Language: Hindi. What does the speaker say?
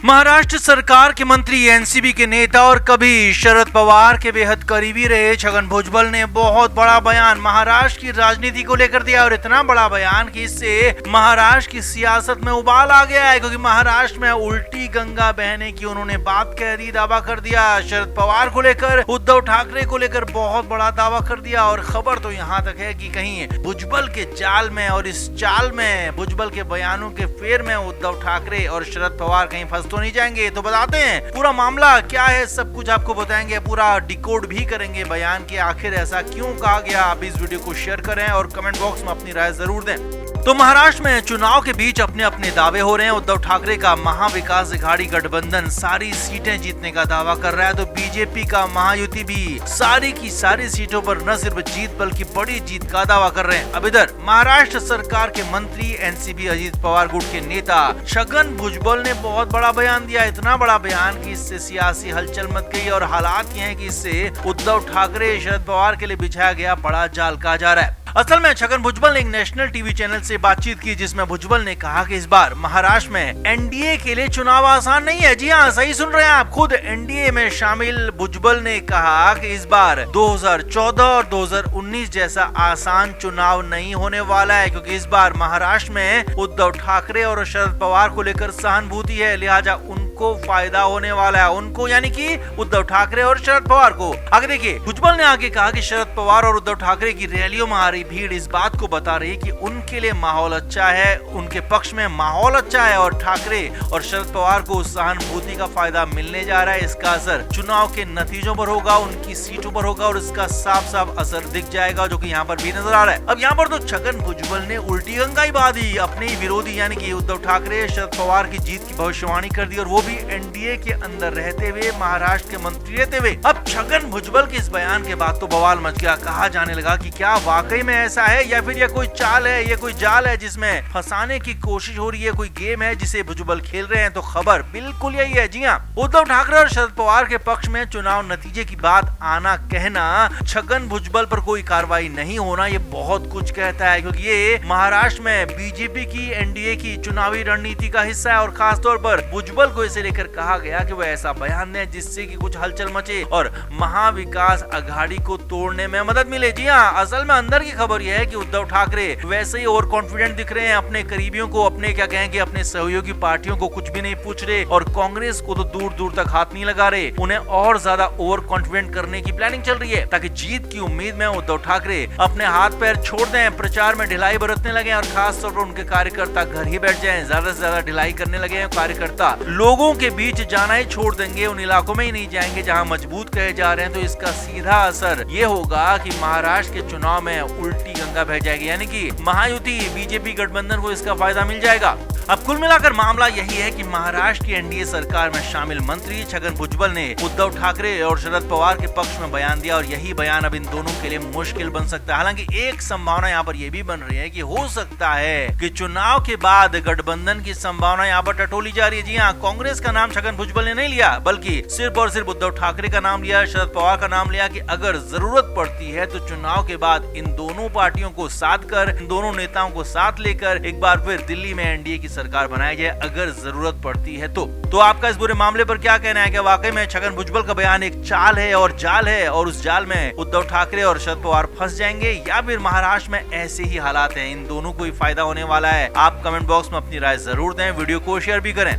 महाराष्ट्र सरकार के मंत्री, एनसीबी के नेता और कभी शरद पवार के बेहद करीबी रहे छगन भुजबल ने बहुत बड़ा बयान महाराष्ट्र की राजनीति को लेकर दिया और इतना बड़ा बयान कि इससे महाराष्ट्र की सियासत में उबाल आ गया है, क्योंकि महाराष्ट्र में उल्टी गंगा बहने की उन्होंने बात कह दी, दावा कर दिया। शरद पवार को लेकर, उद्धव ठाकरे को लेकर बहुत बड़ा दावा कर दिया और खबर तो यहाँ तक है कि कहीं भुजबल के जाल में और इस चाल में, भुजबल के बयानों के फेर में उद्धव ठाकरे और शरद पवार कहीं फंस तो नहीं जाएंगे। तो बताते हैं पूरा मामला क्या है, सब कुछ आपको बताएंगे, पूरा डिकोड भी करेंगे बयान के आखिर ऐसा क्यों कहा गया। आप इस वीडियो को शेयर करें और कमेंट बॉक्स में अपनी राय जरूर दें। तो महाराष्ट्र में चुनाव के बीच अपने अपने दावे हो रहे हैं। उद्धव ठाकरे का महाविकास अघाड़ी गठबंधन सारी सीटें जीतने का दावा कर रहा है, तो बीजेपी का महायुति भी सारी की सारी सीटों पर न सिर्फ जीत बल्कि बड़ी जीत का दावा कर रहे हैं। अब इधर महाराष्ट्र सरकार के मंत्री, एनसीबी अजीत पवार गुट के नेता छगन भुजबल ने बहुत बड़ा बयान दिया, इतना बड़ा बयान कि इससे सियासी हलचल मच गई और हालात ये हैं कि इससे उद्धव ठाकरे, शरद पवार के लिए बिछाया गया बड़ा जाल कहा जा रहा है। असल में छगन भुजबल ने एक नेशनल टीवी चैनल से बातचीत की, जिसमें भुजबल ने कहा कि इस बार महाराष्ट्र में एनडीए के लिए चुनाव आसान नहीं है। जी हाँ, सही सुन रहे हैं आप, खुद एनडीए में शामिल भुजबल ने कहा कि इस बार 2014 और 2019 जैसा आसान चुनाव नहीं होने वाला है, क्योंकि इस बार महाराष्ट्र में उद्धव ठाकरे और शरद पवार को लेकर सहानुभूति है, लिहाजा उनको फायदा होने वाला है, उनको यानी कि उद्धव ठाकरे और शरद पवार को। आगे देखिए, भुजबल ने आगे कहा कि शरद पवार और उद्धव ठाकरे की रैलियों में आ रही भीड़ इस बात को बता रही कि उनके लिए माहौल अच्छा है, उनके पक्ष में माहौल अच्छा है और ठाकरे और शरद पवार को सहानुभूति का फायदा मिलने जा रहा है। इसका असर चुनाव के नतीजों पर होगा, उनकी सीटों पर होगा और इसका साफ साफ असर दिख जाएगा, जो कि यहाँ पर भी नजर आ रहा है। अब यहाँ पर तो छगन भुजबल ने उल्टी गंगा ही बहा दी, अपने ही विरोधी यानी कि उद्धव ठाकरे, शरद पवार की जीत की भविष्यवाणी कर दी और वो भी एनडीए के अंदर रहते हुए, महाराष्ट्र के मंत्री रहते हुए। अब छगन भुजबल के इस बयान के बाद तो बवाल मच गया, कहा जाने लगा कि क्या वाकई में ऐसा है या फिर ये कोई चाल है, ये कोई जाल है जिसमें फंसाने की कोशिश हो रही है, कोई गेम है जिसे भुजबल खेल रहे हैं। तो खबर बिल्कुल यही है। जी हाँ, उद्धव ठाकरे और शरद पवार के पक्ष में चुनाव नतीजे की बात आना कहना, छगन भुजबल पर कोई कार्रवाई नहीं होना, ये बहुत कुछ कहता है, क्योंकि ये महाराष्ट्र में बीजेपी की, एनडीए की चुनावी रणनीति का हिस्सा है और खासतौर पर भुजबल को इसे लेकर कहा गया कि वो ऐसा बयान दें जिससे कि कुछ हलचल मचे और महाविकास अघाड़ी को तोड़ने में मदद मिले। जी हाँ, असल में अंदर की खबर यह है कि उद्धव ठाकरे वैसे ही ओवर कॉन्फिडेंट दिख रहे हैं, अपने करीबियों को, अपने क्या कहेंगे, अपने सहयोगी पार्टियों को कुछ भी नहीं पूछ रहे और कांग्रेस को तो दूर दूर तक हाथ नहीं लगा रहे। उन्हें और ज्यादा ओवर कॉन्फिडेंट करने की प्लानिंग चल रही है ताकि जीत की उम्मीद में उद्धव ठाकरे अपने हाथ पैर छोड़ दें, प्रचार में ढिलाई बरतने लगे और खास तौर पर उनके कार्यकर्ता घर ही बैठ जाएं, ज्यादा से ज्यादा ढिलाई करने लगे हैं। कार्यकर्ता लोगों के बीच जाना ही छोड़ देंगे, उन इलाकों में ही नहीं जाएंगे जहां मजबूत कहे जा रहे हैं। तो इसका सीधा असर ये होगा कि महाराष्ट्र के चुनाव में उल्टी गंगा बह जाएगी, यानी कि महायुति बीजेपी गठबंधन को इसका फायदा मिल जाएगा। अब कुल मिलाकर मामला यही है कि महाराष्ट्र की एनडीए सरकार में शामिल मंत्री छगन भुजबल ने उद्धव ठाकरे और शरद पवार के पक्ष में बयान दिया और यही बयान अब इन दोनों के लिए मुश्किल बन सकता है। हालांकि एक संभावना यहाँ पर यह भी बन रही है कि हो सकता है कि चुनाव के बाद गठबंधन की संभावना यहाँ पर टटोली जा रही है। जी हाँ, कांग्रेस का नाम छगन भुजबल ने नहीं लिया, बल्कि सिर्फ और सिर्फ उद्धव ठाकरे का नाम लिया, शरद पवार का नाम लिया कि अगर जरूरत पड़ती है तो चुनाव के बाद इन दोनों पार्टियों को साथ कर, इन दोनों नेताओं को साथ लेकर एक बार फिर दिल्ली में एनडीए की सरकार बनाई जाए अगर जरूरत पड़ती है तो आपका इस पूरे मामले पर क्या कहना है? क्या वाकई में छगन भुजबल का बयान एक चाल है और जाल है और उस जाल में उद्धव ठाकरे और शरद पवार फंस जाएंगे, या फिर महाराष्ट्र में ऐसे ही हालात हैं, इन दोनों को ही फायदा होने वाला है? आप कमेंट बॉक्स में अपनी राय जरूर दें, वीडियो को शेयर भी करें।